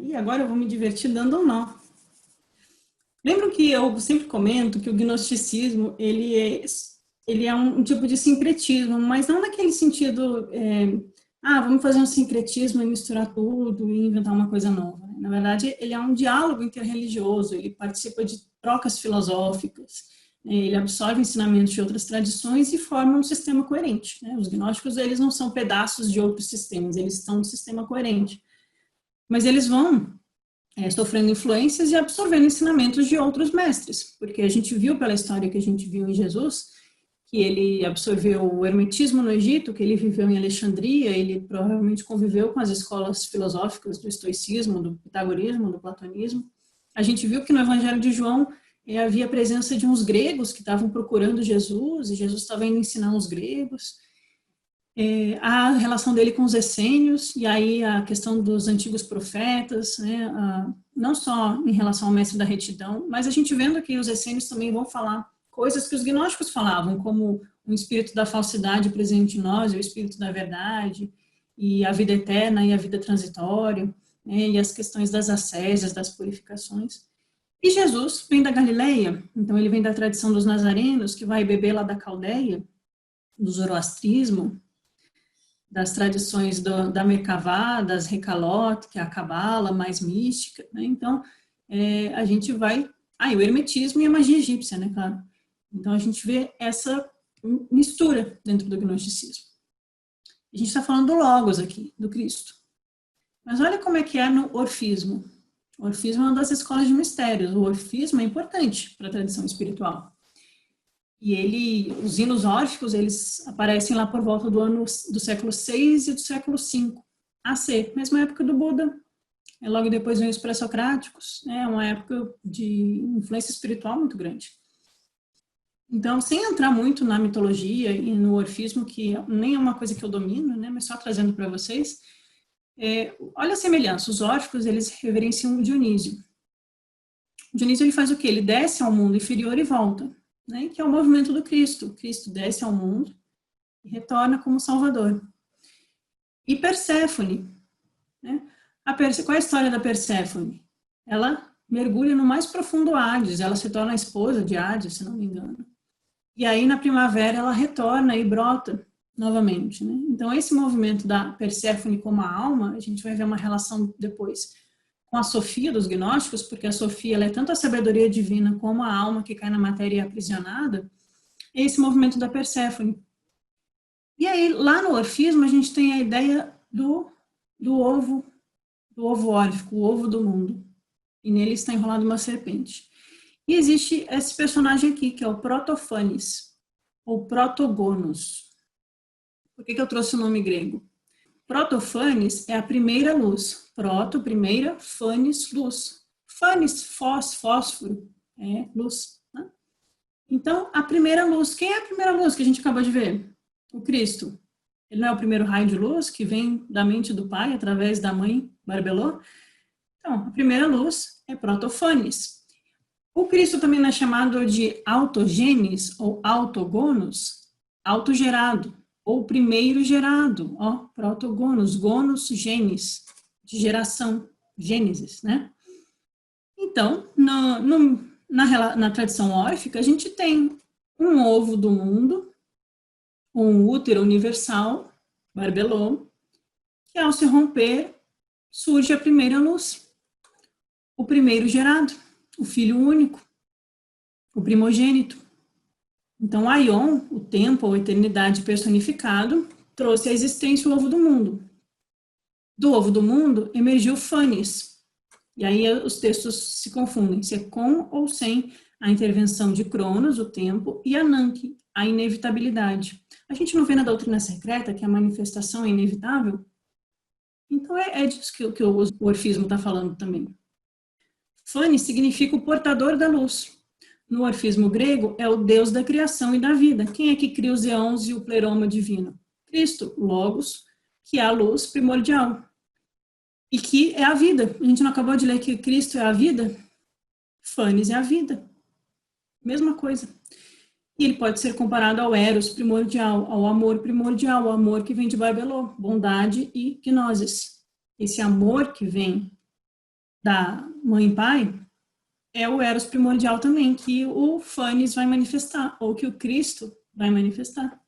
Aí agora eu vou me divertir dando um nó. Lembram que eu sempre comento que o gnosticismo, ele é um tipo de sincretismo, mas não naquele sentido, vamos fazer um sincretismo e misturar tudo e inventar uma coisa nova. Na verdade, ele é um diálogo interreligioso, ele participa de trocas filosóficas, ele absorve ensinamentos de outras tradições e forma um sistema coerente. Os gnósticos, eles não são pedaços de outros sistemas, eles estão um sistema coerente. Mas eles vão sofrendo influências e absorvendo ensinamentos de outros mestres, porque a gente viu pela história que a gente viu em Jesus, que ele absorveu o hermetismo no Egito, que ele viveu em Alexandria, ele provavelmente conviveu com as escolas filosóficas do estoicismo, do pitagorismo, do platonismo. A gente viu que no Evangelho de João havia a presença de uns gregos que estavam procurando Jesus, e Jesus estava indo ensinar os gregos. A relação dele com os essênios, e aí a questão dos antigos profetas, não só em relação ao mestre da retidão, mas a gente vendo que os essênios também vão falar coisas que os gnósticos falavam, como o espírito da falsidade presente em nós, o espírito da verdade, e a vida eterna e a vida transitória, e as questões das ascésias, das purificações. E Jesus vem da Galileia, então ele vem da tradição dos nazarenos, que vai beber lá da Caldeia, do zoroastrismo, das tradições da Merkavá, das Recalot, que é a Cabala mais mística, Então, a gente vai... e o hermetismo e a magia egípcia, claro. Então, a gente vê essa mistura dentro do gnosticismo. A gente está falando do Logos aqui, do Cristo. Mas olha como é que é no orfismo. O orfismo é uma das escolas de mistérios. O orfismo é importante para a tradição espiritual. E os hinos órficos, eles aparecem lá por volta do século VI e do século V AC, mesma época do Buda. Logo depois vem os pré-socráticos, uma época de influência espiritual muito grande. Então, sem entrar muito na mitologia e no orfismo, que nem é uma coisa que eu domino, mas só trazendo para vocês, olha a semelhança. Os órficos, eles reverenciam o Dionísio. O Dionísio, ele faz o quê? Ele desce ao mundo inferior e volta. Que é o movimento do Cristo. O Cristo desce ao mundo e retorna como Salvador. E Perséfone. Qual é a história da Perséfone? Ela mergulha no mais profundo Hades, ela se torna a esposa de Hades, se não me engano. E aí, na primavera, ela retorna e brota novamente. Então, esse movimento da Perséfone como a alma, a gente vai ver uma relação depois com a Sofia dos gnósticos, porque a Sofia ela é tanto a sabedoria divina como a alma que cai na matéria aprisionada, é esse movimento da Perséfone. E aí, lá no orfismo, a gente tem a ideia do ovo órfico, o ovo do mundo. E nele está enrolada uma serpente. E existe esse personagem aqui, que é o Protofanes, ou Protogonos. Por que eu trouxe o nome grego? Protofanes é a primeira luz. Proto, primeira, fanes, luz. Fanes, fósforo, luz. Então, a primeira luz. Quem é a primeira luz que a gente acabou de ver? O Cristo. Ele não é o primeiro raio de luz que vem da mente do Pai através da mãe Barbelô? Então, a primeira luz é Protofanes. O Cristo também é chamado de autogenes ou autogonos, autogerado. Ou primeiro gerado, protogonos, gonos, genes, de geração, gênesis, Então, na tradição órfica, a gente tem um ovo do mundo, um útero universal, Barbelô, que ao se romper, surge a primeira luz, o primeiro gerado, o filho único, o primogênito. Então, Aion, o tempo ou eternidade personificado, trouxe à existência o ovo do mundo. Do ovo do mundo emergiu Fanes. E aí os textos se confundem, se é com ou sem a intervenção de Cronos, o tempo, e Ananke, a inevitabilidade. A gente não vê na doutrina secreta que a manifestação é inevitável? Então é disso que o orfismo está falando também. Fanes significa o portador da luz. No orfismo grego, é o Deus da criação e da vida. Quem é que cria os éons e o pleroma divino? Cristo, Logos, que é a luz primordial. E que é a vida. A gente não acabou de ler que Cristo é a vida? Fanes é a vida. Mesma coisa. E ele pode ser comparado ao Eros primordial, ao amor primordial, o amor que vem de Barbelô, bondade e gnosis. Esse amor que vem da mãe e pai, é o Eros primordial também, que o Fanes vai manifestar, ou que o Cristo vai manifestar.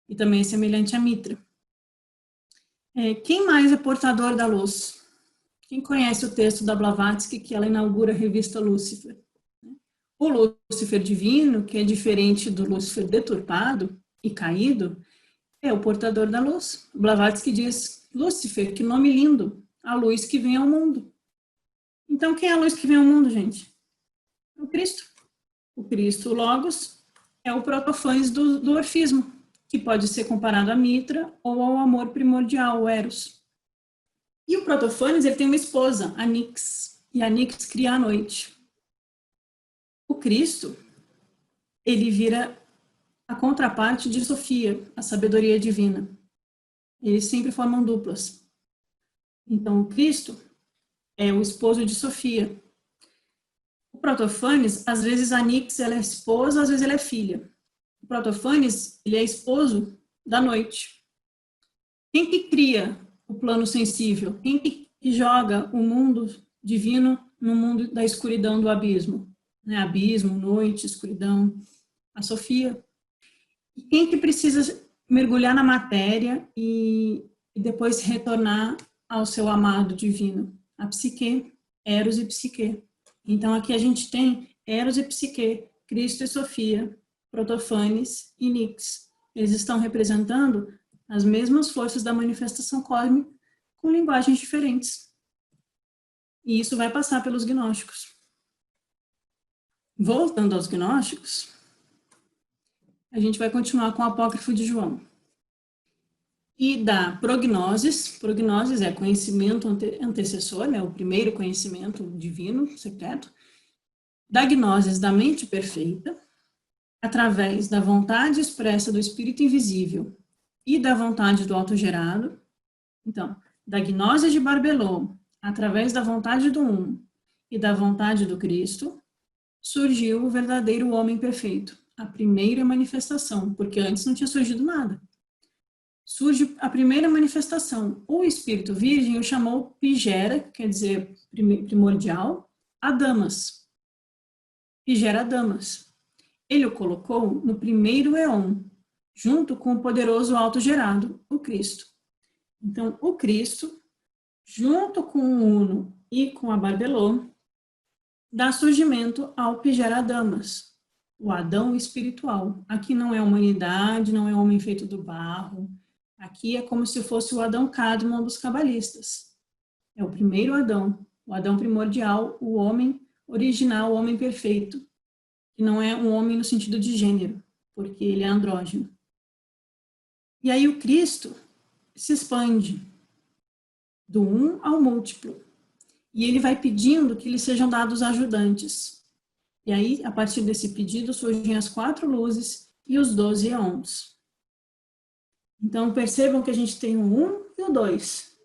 E também é semelhante à Mitra. Quem mais é portador da luz? Quem conhece o texto da Blavatsky, que ela inaugura a revista Lúcifer? O Lúcifer divino, que é diferente do Lúcifer deturpado e caído, é o portador da luz. Blavatsky diz, Lúcifer, que nome lindo, a luz que vem ao mundo. Então, quem é a luz que vem ao mundo, gente? O Cristo. O Cristo, o Logos, é o protofanes do orfismo, que pode ser comparado à Mitra ou ao amor primordial, o Eros. E o protofanes, ele tem uma esposa, a Nix, e a Nix cria a noite. O Cristo, ele vira a contraparte de Sofia, a sabedoria divina. Eles sempre formam duplas. Então, o Cristo é o esposo de Sofia. O protofanes, às vezes a Nix ela é esposa, às vezes ela é filha. O protofanes, ele é esposo da noite. Quem que cria o plano sensível? Quem que joga o mundo divino no mundo da escuridão do abismo? Né? Abismo, noite, escuridão. A Sofia. E quem que precisa mergulhar na matéria e depois retornar ao seu amado divino? A psique, Eros e psique. Então, aqui a gente tem Eros e psique, Cristo e Sofia, Protofanes e Nix. Eles estão representando as mesmas forças da manifestação cósmica com linguagens diferentes. E isso vai passar pelos gnósticos. Voltando aos gnósticos, a gente vai continuar com o apócrifo de João. E da prognosis é conhecimento antecessor, né, o primeiro conhecimento divino, secreto, da gnosis da mente perfeita, através da vontade expressa do Espírito invisível e da vontade do autogerado. Então, da gnose de Barbelô, através da vontade do Um e da vontade do Cristo, surgiu o verdadeiro homem perfeito, a primeira manifestação, porque antes não tinha surgido nada. Surge a primeira manifestação. O Espírito Virgem o chamou Pigera, quer dizer primordial, Adamas. Pigera Adamas. Ele o colocou no primeiro éon, junto com o poderoso autogerado, o Cristo. Então, o Cristo, junto com o Uno e com a Barbelô, dá surgimento ao Pigera Adamas, o Adão espiritual. Aqui não é humanidade, não é homem feito do barro. Aqui é como se fosse o Adão Cadmon dos cabalistas. É o primeiro Adão, o Adão primordial, o homem original, o homem perfeito. Que não é um homem no sentido de gênero, porque ele é andrógeno. E aí o Cristo se expande do um ao múltiplo. E ele vai pedindo que lhe sejam dados ajudantes. E aí, a partir desse pedido, surgem as 4 luzes e os 12 éons. Então, percebam que a gente tem o 1 e o 2.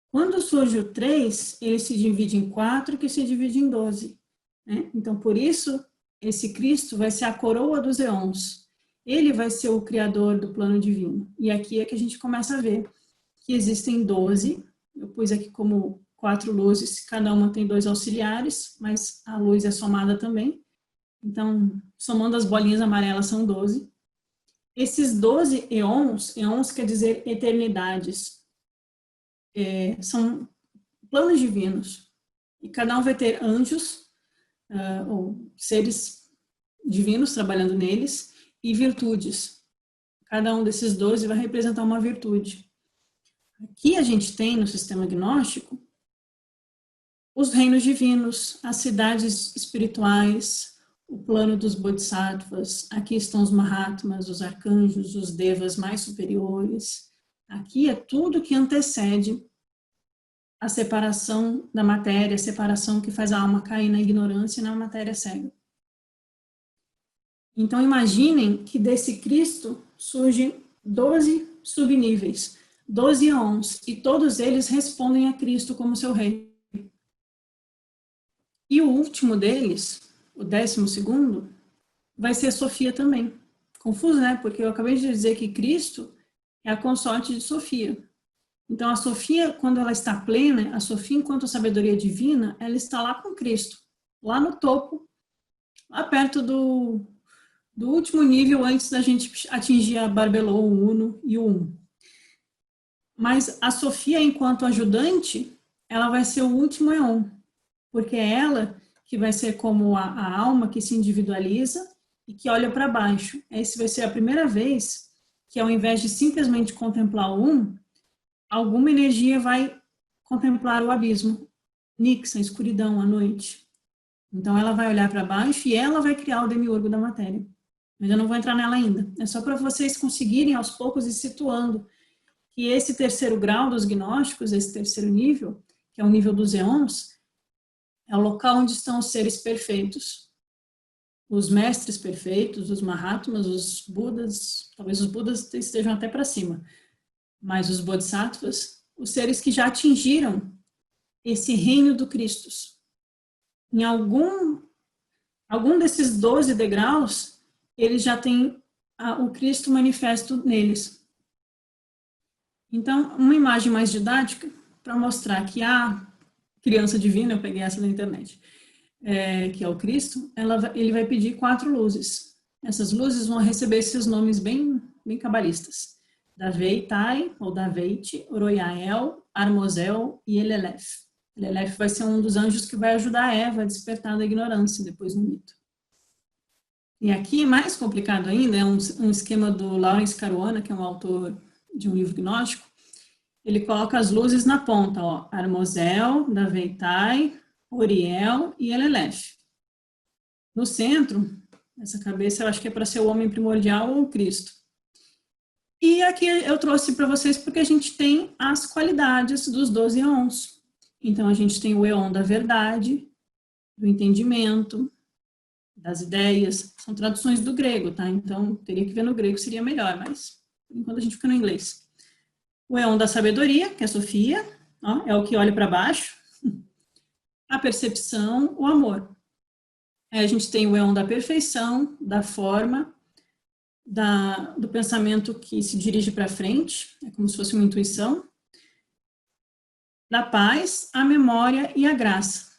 Quando surge o 3, ele se divide em 4, que se divide em 12. Né? Então, por isso, esse Cristo vai ser a coroa dos éons. Ele vai ser o criador do plano divino. E aqui é que a gente começa a ver que existem 12. Eu pus aqui como 4 luzes, cada uma tem 2 auxiliares, mas a luz é somada também. Então, somando as bolinhas amarelas, são 12. Esses 12 éons quer dizer eternidades, são planos divinos. E cada um vai ter anjos, ou seres divinos trabalhando neles, e virtudes. Cada um desses 12 vai representar uma virtude. Aqui a gente tem, no sistema gnóstico, os reinos divinos, as cidades espirituais, o plano dos bodhisattvas, aqui estão os mahatmas, os arcanjos, os devas mais superiores. Aqui é tudo que antecede a separação da matéria, a separação que faz a alma cair na ignorância e na matéria cega. Então imaginem que desse Cristo surgem 12 subníveis, 12 éons, e todos eles respondem a Cristo como seu rei. E o último deles, o 12º, vai ser Sofia também. Confuso, né? Porque eu acabei de dizer que Cristo é a consorte de Sofia. Então, a Sofia, quando ela está plena, a Sofia, enquanto sabedoria divina, ela está lá com Cristo, lá no topo, lá perto do último nível antes da gente atingir a Barbelô, o Uno e o Um. Mas a Sofia, enquanto ajudante, ela vai ser o último Eon, porque é ela que vai ser como a alma que se individualiza e que olha para baixo. Essa vai ser a primeira vez que, ao invés de simplesmente contemplar o Um, alguma energia vai contemplar o abismo, Nix, a escuridão, a noite. Então ela vai olhar para baixo e ela vai criar o demiurgo da matéria. Mas eu não vou entrar nela ainda. É só para vocês conseguirem aos poucos ir situando que esse terceiro grau dos gnósticos, esse terceiro nível, que é o nível dos eons, é o local onde estão os seres perfeitos. Os mestres perfeitos, os Mahatmas, os Budas, talvez os Budas estejam até para cima, mas os Bodhisattvas, os seres que já atingiram esse reino do Cristo. Em algum desses 12 degraus, eles já têm o Cristo manifesto neles. Então, uma imagem mais didática para mostrar que a criança divina, eu peguei essa da internet, que é o Cristo, ele vai pedir 4 luzes. Essas luzes vão receber esses nomes bem cabalistas. Daveitai, ou Daveite, Oroyael, Armozel e Elelef. Elelef vai ser um dos anjos que vai ajudar a Eva a despertar da ignorância, depois no mito. E aqui, mais complicado ainda, é um esquema do Lawrence Caruana, que é um autor de um livro gnóstico. Ele coloca as luzes na ponta, ó, Armozel, Daveitai, Oriel e Elelef. No centro, essa cabeça eu acho que é para ser o homem primordial ou o Cristo. E aqui eu trouxe para vocês porque a gente tem as qualidades dos 12 eons. Então, a gente tem o eon da verdade, do entendimento, das ideias. São traduções do grego, tá? Então, teria que ver no grego, seria melhor, mas enquanto a gente fica no inglês. O eon da sabedoria, que é a Sofia, ó, é o que olha para baixo. A percepção, o amor. Aí a gente tem o eon da perfeição, da forma, do pensamento que se dirige para frente, é como se fosse uma intuição, da paz, a memória e a graça.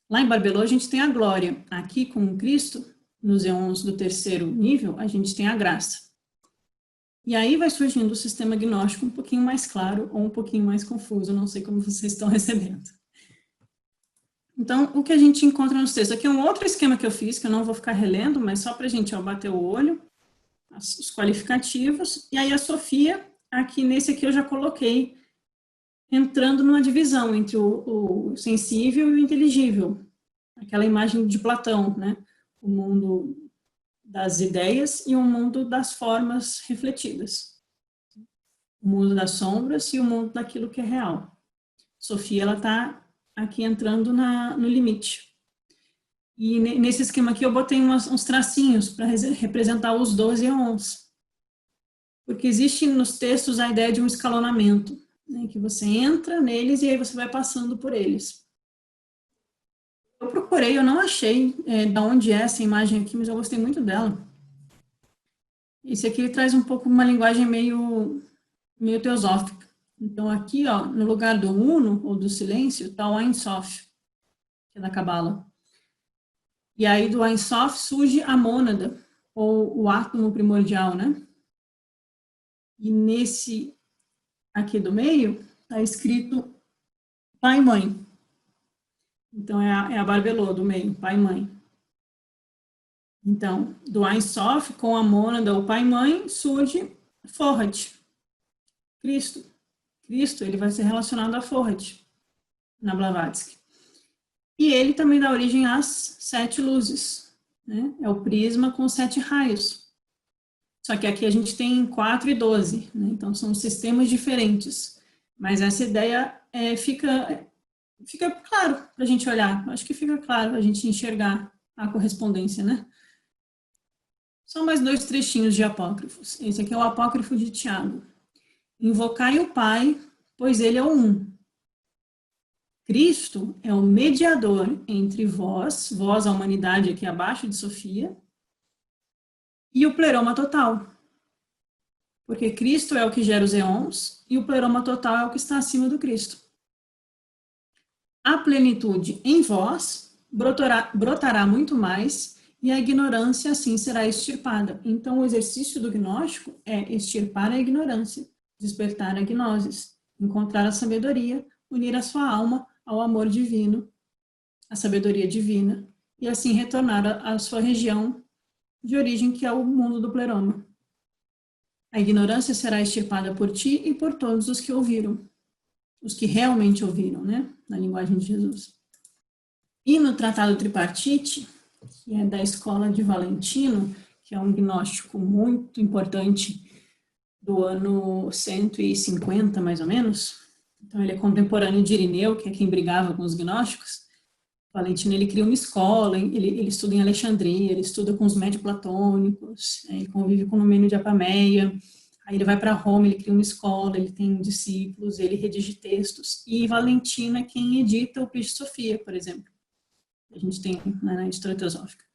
Lá em Barbelô a gente tem a glória. Aqui com o Cristo, nos eons do terceiro nível, a gente tem a graça. E aí vai surgindo o sistema gnóstico um pouquinho mais claro ou um pouquinho mais confuso, não sei como vocês estão recebendo. Então, o que a gente encontra nos textos? Aqui é um outro esquema que eu fiz, que eu não vou ficar relendo, mas só para a gente bater o olho, os qualificativos, e aí a Sofia, aqui nesse aqui eu já coloquei, entrando numa divisão entre o sensível e o inteligível, aquela imagem de Platão, né? O mundo das ideias e o mundo das formas refletidas. O mundo das sombras e o mundo daquilo que é real. Sofia, ela está aqui entrando no limite. E nesse esquema aqui eu botei uns tracinhos para representar os 12 eons. Porque existe nos textos a ideia de um escalonamento, né, que você entra neles e aí você vai passando por eles. Eu procurei, eu não achei de onde é essa imagem aqui, mas eu gostei muito dela. Esse aqui ele traz um pouco uma linguagem meio teosófica. Então aqui, ó, no lugar do Uno, ou do silêncio, está o Ein Sof, que é da Cabala. E aí do Ein Sof surge a mônada, ou o átomo primordial, né? E nesse aqui do meio, está escrito pai e mãe. Então, é a Barbelô do meio, pai e mãe. Então, do Ein Sof, com a mônada, o pai e mãe, surge Forrat, Cristo. Cristo, ele vai ser relacionado a Forrat, na Blavatsky. E ele também dá origem às 7 luzes, né? É o prisma com 7 raios. Só que aqui a gente tem 4 e 12, né? Então são sistemas diferentes. Mas essa ideia fica claro para a gente olhar. Acho que fica claro a gente enxergar a correspondência, né? Só mais 2 trechinhos de apócrifos. Esse aqui é o apócrifo de Tiago. Invocai o Pai, pois ele é o um. Cristo é o mediador entre vós, a humanidade aqui abaixo de Sofia, e o pleroma total. porque Cristo é o que gera os eons e o pleroma total é o que está acima do Cristo. A plenitude em vós brotará muito mais e a ignorância assim será extirpada. Então, o exercício do gnóstico é extirpar a ignorância, despertar a gnoses, encontrar a sabedoria, unir a sua alma ao amor divino, a sabedoria divina, e assim retornar à sua região de origem, que é o mundo do pleroma. A ignorância será extirpada por ti e por todos os que ouviram, os que realmente ouviram, né, na linguagem de Jesus. E no Tratado Tripartite, que é da escola de Valentino, que é um gnóstico muito importante do ano 150, mais ou menos, então ele é contemporâneo de Irineu, que é quem brigava com os gnósticos. Valentino, ele cria uma escola, ele estuda em Alexandria, ele estuda com os médio-platônicos, ele convive com o Numênio de Apameia, aí ele vai para Roma, ele cria uma escola, ele tem discípulos, ele redige textos, e Valentino é quem edita o Peixe Sofia, por exemplo. A gente tem na editora teosófica.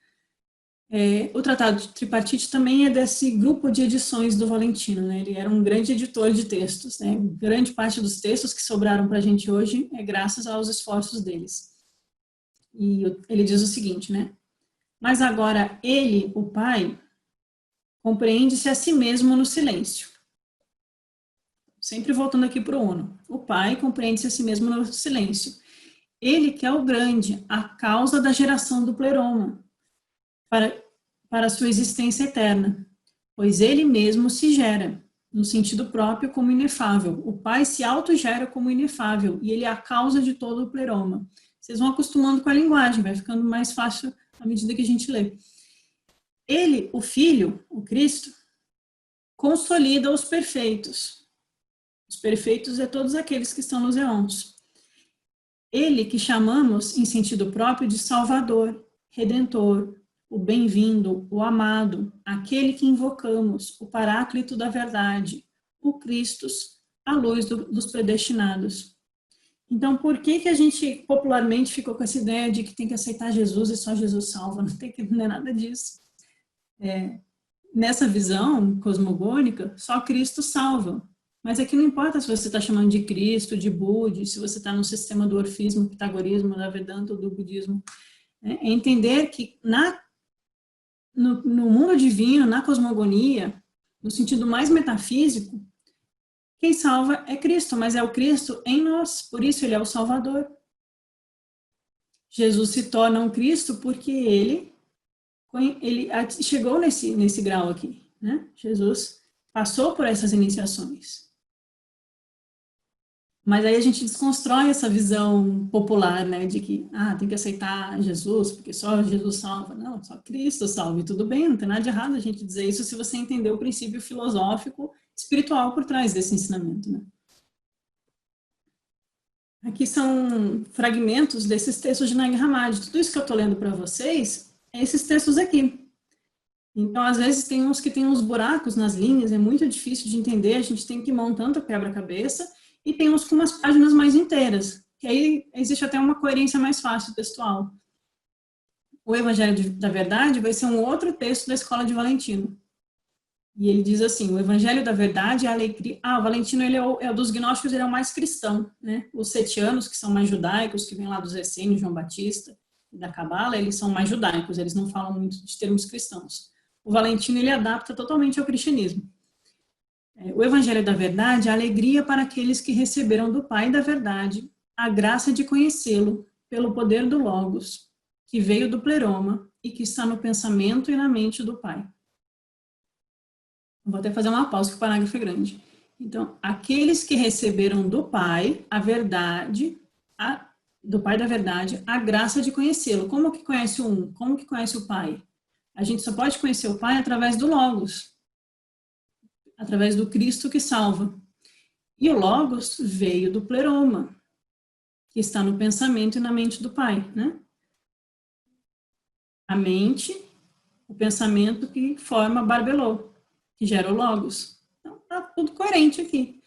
O Tratado de Tripartite também é desse grupo de edições do Valentino, né? Ele era um grande editor de textos, né? Grande parte dos textos que sobraram para a gente hoje é graças aos esforços deles. E ele diz o seguinte, né? Mas agora ele, o Pai, compreende-se a si mesmo no silêncio. Sempre voltando aqui para o Uno. O Pai compreende-se a si mesmo no silêncio. Ele que é o grande, a causa da geração do pleroma, para a sua existência eterna, pois ele mesmo se gera, no sentido próprio, como inefável. O Pai se autogera como inefável, e ele é a causa de todo o pleroma. Vocês vão acostumando com a linguagem, vai ficando mais fácil à medida que a gente lê. Ele, o Filho, o Cristo, consolida os perfeitos. Os perfeitos é todos aqueles que estão nos eons. Ele que chamamos, em sentido próprio, de Salvador, Redentor, o bem-vindo, o amado, aquele que invocamos, o Paráclito da verdade, o Christus, a luz dos predestinados. Então, por que a gente popularmente ficou com essa ideia de que tem que aceitar Jesus e só Jesus salva? Não é nada disso. Nessa visão cosmogônica, só Cristo salva. Mas aqui não importa se você está chamando de Cristo, de Buda, se você está no sistema do orfismo, pitagorismo, da Vedanta ou do budismo. É entender que no mundo divino, na cosmogonia, no sentido mais metafísico, quem salva é Cristo, mas é o Cristo em nós, por isso ele é o Salvador. Jesus se torna um Cristo porque ele chegou nesse grau aqui, né? Jesus passou por essas iniciações. Mas aí a gente desconstrói essa visão popular, né, de que, tem que aceitar Jesus, porque só Jesus salva. Não, só Cristo salva, e tudo bem, não tem nada de errado a gente dizer isso se você entender o princípio filosófico, espiritual por trás desse ensinamento, né. Aqui são fragmentos desses textos de Nag Hammadi. Tudo isso que eu estou lendo para vocês, é esses textos aqui. Então, às vezes, tem uns que tem uns buracos nas linhas, é muito difícil de entender, a gente tem que ir montando o quebra-cabeça, e tem uns com umas páginas mais inteiras, que aí existe até uma coerência mais fácil textual. O Evangelho da Verdade vai ser um outro texto da Escola de Valentino. E ele diz assim, o Evangelho da Verdade é a alegria... o Valentino, ele é dos gnósticos, ele é o mais cristão, né? Os setianos, que são mais judaicos, que vêm lá dos Essênios, João Batista, e da Cabala, eles são mais judaicos, eles não falam muito de termos cristãos. O Valentino, ele adapta totalmente ao cristianismo. O Evangelho da Verdade é a alegria para aqueles que receberam do Pai da Verdade a graça de conhecê-lo pelo poder do Logos, que veio do pleroma e que está no pensamento e na mente do Pai. Vou até fazer uma pausa, que o parágrafo é grande. Então, aqueles que receberam do Pai a verdade, do Pai da Verdade, a graça de conhecê-lo. Como que conhece o um? Como que conhece o Pai? A gente só pode conhecer o Pai através do Logos, através do Cristo que salva. E o Logos veio do pleroma, que está no pensamento e na mente do Pai, né? A mente, o pensamento que forma Barbelô, que gera o Logos. Então, está tudo coerente aqui.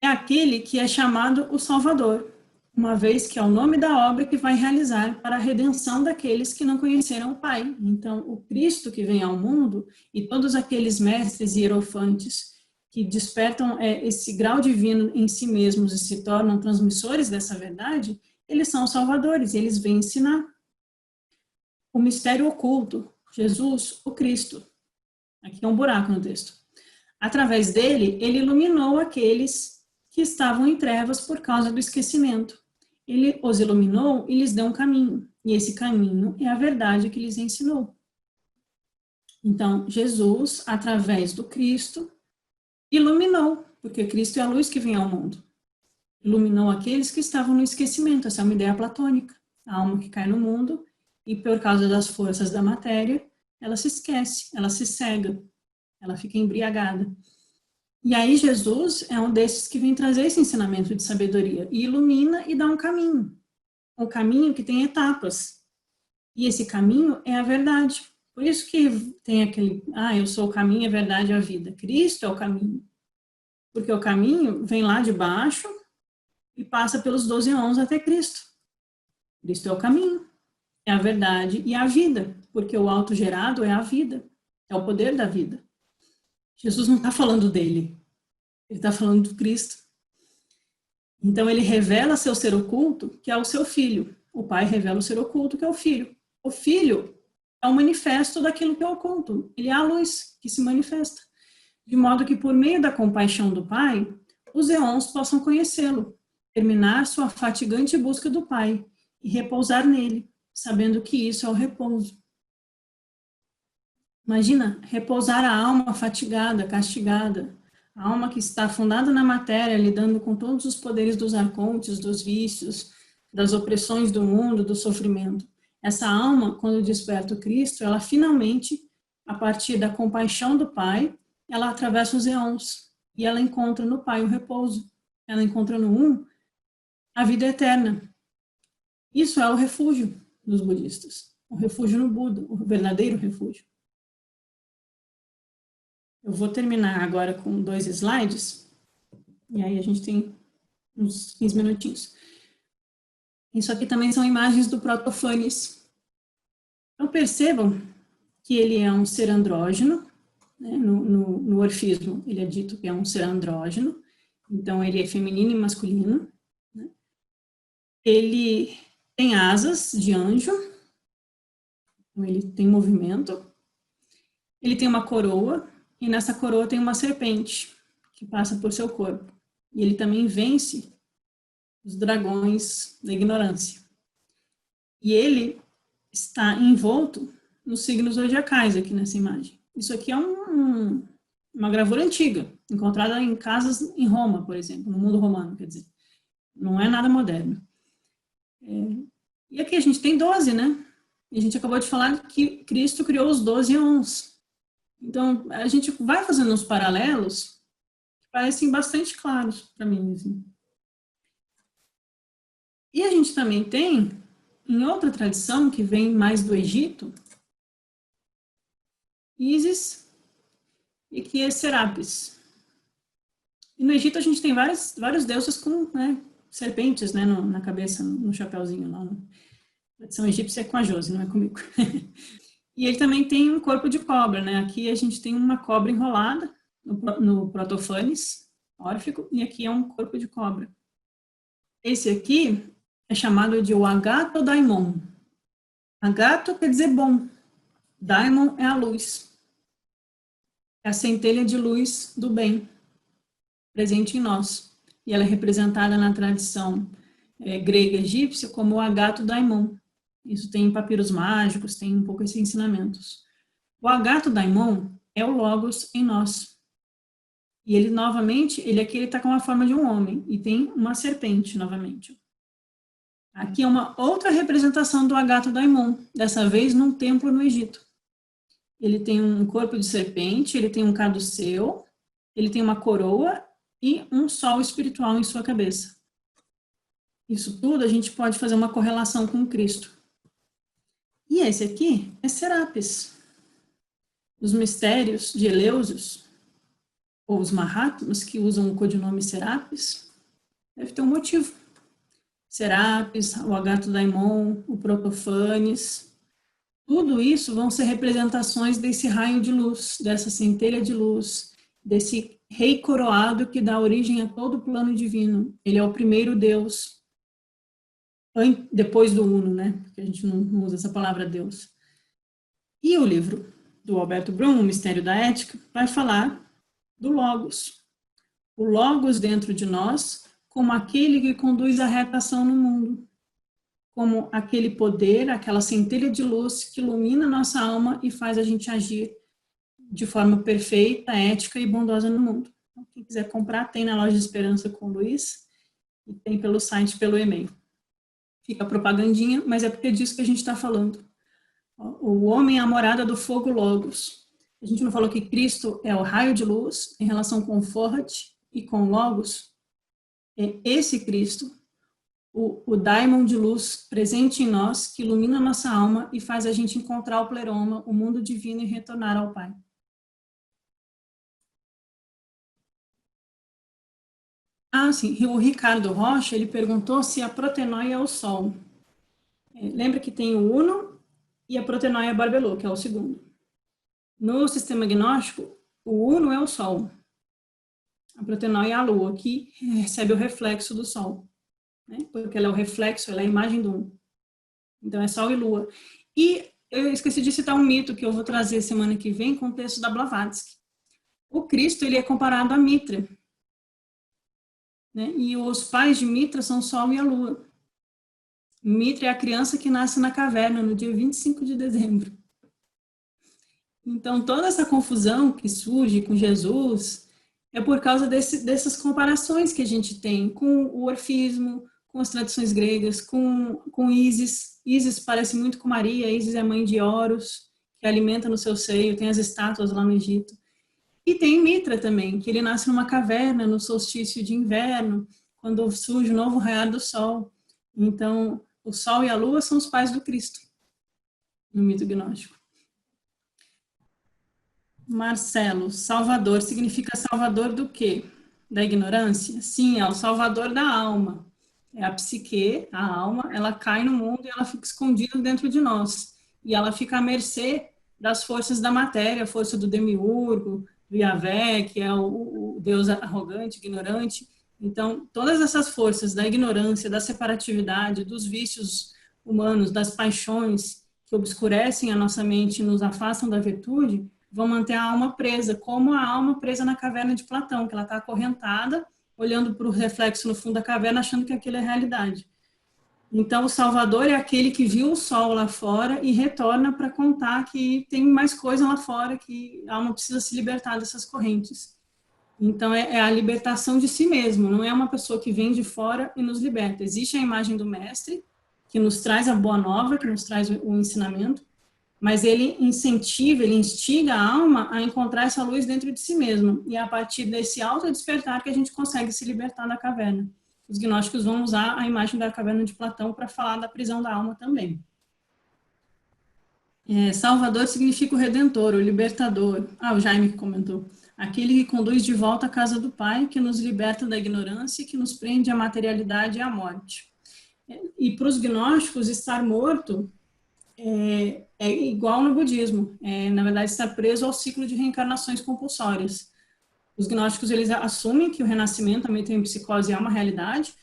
É aquele que é chamado o Salvador. uma vez que é o nome da obra que vai realizar para a redenção daqueles que não conheceram o Pai. Então, o Cristo que vem ao mundo e todos aqueles mestres e hierofantes que despertam esse grau divino em si mesmos e se tornam transmissores dessa verdade, eles são os salvadores, eles vêm ensinar o mistério oculto, Jesus, o Cristo. Aqui é um buraco no texto. Através dele, ele iluminou aqueles que estavam em trevas por causa do esquecimento. Ele os iluminou e lhes deu um caminho. E esse caminho é a verdade que lhes ensinou. Então, Jesus, através do Cristo, iluminou, porque Cristo é a luz que vem ao mundo. Iluminou aqueles que estavam no esquecimento. Essa é uma ideia platônica. A alma que cai no mundo e, por causa das forças da matéria, ela se esquece, ela se cega, ela fica embriagada. E aí Jesus é um desses que vem trazer esse ensinamento de sabedoria e ilumina e dá um caminho que tem etapas. E esse caminho é a verdade. Por isso que tem aquele, eu sou o caminho, a verdade e a vida. Cristo é o caminho. Porque o caminho vem lá de baixo e passa pelos 12 ons até Cristo. Cristo é o caminho, é a verdade e a vida. Porque o autogerado é a vida, é o poder da vida. Jesus não está falando dele, ele está falando do Cristo. Então ele revela seu ser oculto, que é o seu filho. O pai revela o ser oculto, que é o filho. O filho é o manifesto daquilo que é oculto. Ele é a luz que se manifesta. De modo que por meio da compaixão do pai, os eons possam conhecê-lo, terminar sua fatigante busca do pai e repousar nele, sabendo que isso é o repouso. Imagina, repousar a alma fatigada, castigada, a alma que está afundada na matéria, lidando com todos os poderes dos arcontes, dos vícios, das opressões do mundo, do sofrimento. Essa alma, quando desperta o Cristo, ela finalmente, a partir da compaixão do Pai, ela atravessa os eons e ela encontra no Pai o repouso. Ela encontra no Um a vida eterna. Isso é o refúgio dos budistas, o refúgio no Buda, o verdadeiro refúgio. Eu vou terminar agora com 2 slides, e aí a gente tem uns 15 minutinhos. Isso aqui também são imagens do Protofanes. Então percebam que ele é um ser andrógeno, né? No orfismo ele é dito que é um ser andrógeno, então ele é feminino e masculino. Né? Ele tem asas de anjo, então ele tem movimento, ele tem uma coroa, e nessa coroa tem uma serpente que passa por seu corpo. E ele também vence os dragões da ignorância. E ele está envolto nos signos zodiacais aqui nessa imagem. Isso aqui é uma gravura antiga, encontrada em casas em Roma, por exemplo, no mundo romano, quer dizer. Não é nada moderno. E aqui a gente tem 12, né? E a gente acabou de falar que Cristo criou os 12 ons. Então, a gente vai fazendo uns paralelos que parecem bastante claros para mim. Assim. E a gente também tem, em outra tradição, que vem mais do Egito, Ísis e que é Serapis. E no Egito a gente tem vários deuses com serpentes na cabeça, no chapéuzinho lá. A tradição egípcia é com a Josi, não é comigo. E ele também tem um corpo de cobra, né? Aqui a gente tem uma cobra enrolada no Protofanes órfico, e aqui é um corpo de cobra. Esse aqui é chamado de o Agato Daimon. Agato quer dizer bom. Daimon é a luz. É a centelha de luz do bem, presente em nós. E ela é representada na tradição grega egípcia como o Agato Daimon. Isso tem em papiros mágicos, tem um pouco esses ensinamentos. O Agato Daimon é o Logos em nós. E ele, novamente, ele aqui está com a forma de um homem. E tem uma serpente, novamente. Aqui é uma outra representação do Agato Daimon, dessa vez num templo no Egito. Ele tem um corpo de serpente, ele tem um caduceu, ele tem uma coroa e um sol espiritual em sua cabeça. Isso tudo a gente pode fazer uma correlação com Cristo. E esse aqui é Serapis. Os mistérios de Eleusios, ou os Mahatmas, que usam o codinome Serapis, deve ter um motivo. Serapis, o Agathodaimon, o Protofanes, tudo isso vão ser representações desse raio de luz, dessa centelha de luz, desse rei coroado que dá origem a todo o plano divino. Ele é o primeiro Deus, depois do Uno, né? Porque a gente não usa essa palavra Deus. E o livro do Alberto Brum, O Mistério da Ética, vai falar do Logos. O Logos dentro de nós, como aquele que conduz a reta ação no mundo, como aquele poder, aquela centelha de luz que ilumina nossa alma e faz a gente agir de forma perfeita, ética e bondosa no mundo. Então, quem quiser comprar, tem na Loja de Esperança com o Luiz, e tem pelo site, pelo e-mail. Fica a propagandinha, mas é porque é disso que a gente está falando. O homem é a morada do fogo Logos. A gente não falou que Cristo é o raio de luz em relação com Forrat e com Logos? É esse Cristo, o daimon de luz presente em nós, que ilumina a nossa alma e faz a gente encontrar o pleroma, o mundo divino e retornar ao Pai. Ah, sim, o Ricardo Rocha, ele perguntou se a protenóia é o Sol. Lembra que tem o Uno e a protenóia Barbelô, que é o segundo. No sistema gnóstico, o Uno é o Sol. A protenóia é a Lua, que recebe o reflexo do Sol, né? Porque ela é o reflexo, ela é a imagem do Uno. Então é Sol e Lua. E eu esqueci de citar um mito que eu vou trazer semana que vem com o texto da Blavatsky. O Cristo, ele é comparado a Mitra, né? E os pais de Mitra são o Sol e a Lua. Mitra é a criança que nasce na caverna no dia 25 de dezembro. Então, toda essa confusão que surge com Jesus é por causa dessas comparações que a gente tem com o orfismo, com as tradições gregas, com Ísis. Ísis parece muito com Maria, Ísis é a mãe de Horus, que alimenta no seu seio, tem as estátuas lá no Egito. E tem Mitra também, que ele nasce numa caverna no solstício de inverno, quando surge o novo raiar do sol. Então, o sol e a lua são os pais do Cristo, no mito gnóstico. Marcelo, Salvador significa salvador do quê? Da ignorância? Sim, é o salvador da alma. É a psique, a alma, ela cai no mundo e ela fica escondida dentro de nós. E ela fica à mercê das forças da matéria, a força do demiurgo, do Yahvé, que é o Deus arrogante, ignorante. Então, todas essas forças da ignorância, da separatividade, dos vícios humanos, das paixões que obscurecem a nossa mente e nos afastam da virtude, vão manter a alma presa, como a alma presa na caverna de Platão, que ela está acorrentada, olhando para o reflexo no fundo da caverna, achando que aquilo é realidade. Então, o Salvador é aquele que viu o sol lá fora e retorna para contar que tem mais coisa lá fora, que a alma precisa se libertar dessas correntes. Então, é a libertação de si mesmo, não é uma pessoa que vem de fora e nos liberta. Existe a imagem do mestre, que nos traz a boa nova, que nos traz o ensinamento, mas ele incentiva, ele instiga a alma a encontrar essa luz dentro de si mesmo. E é a partir desse auto-despertar que a gente consegue se libertar da caverna. Os gnósticos vão usar a imagem da caverna de Platão para falar da prisão da alma também. Salvador significa o redentor, o libertador. Ah, o Jaime que comentou. Aquele que conduz de volta à casa do Pai, que nos liberta da ignorância e que nos prende à materialidade e à morte. E para os gnósticos, estar morto é igual no budismo, na verdade está preso ao ciclo de reencarnações compulsórias. Os gnósticos, eles assumem que o renascimento, a metempsicose é uma realidade,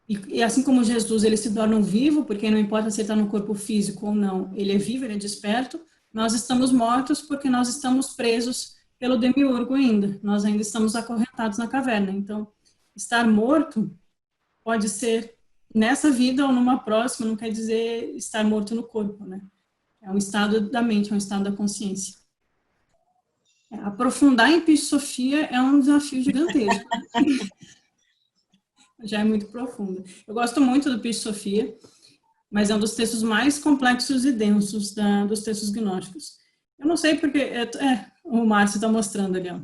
e assim como Jesus, ele se torna vivo, porque não importa se ele está no corpo físico ou não, ele é vivo, ele é desperto, nós estamos mortos porque nós estamos presos pelo demiurgo ainda, nós ainda estamos acorrentados na caverna. Então, estar morto pode ser nessa vida ou numa próxima, não quer dizer estar morto no corpo, né? É um estado da mente, é um estado da consciência. Aprofundar em Pisosofia é um desafio gigantesco. Já é muito profundo. Eu gosto muito do Pisosofia, mas é um dos textos mais complexos e densos dos textos gnósticos. Eu não sei porque... o Márcio está mostrando ali, ó.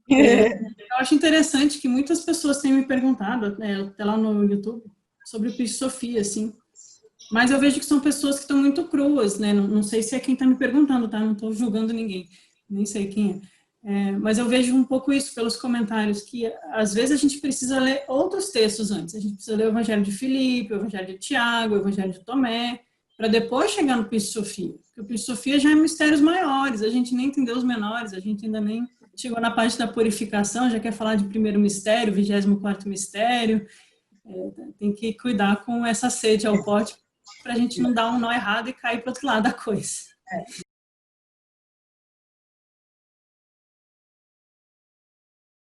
Eu acho interessante que muitas pessoas têm me perguntado, até lá no YouTube, sobre o Pisosofia, assim. Mas eu vejo que são pessoas que estão muito cruas, né? Não sei se é quem está me perguntando, tá? Não estou julgando ninguém. Nem sei quem Mas eu vejo um pouco isso pelos comentários, que às vezes a gente precisa ler outros textos antes. A gente precisa ler o Evangelho de Filipe, o Evangelho de Tiago, o Evangelho de Tomé, para depois chegar no Pis Sofia. Porque o Pis Sofia já é mistérios maiores, a gente nem entendeu os menores, a gente ainda nem chegou na parte da purificação, já quer falar de primeiro mistério, 24º mistério. Tem que cuidar com essa sede ao pote para a gente não dar um nó errado e cair para o outro lado da coisa.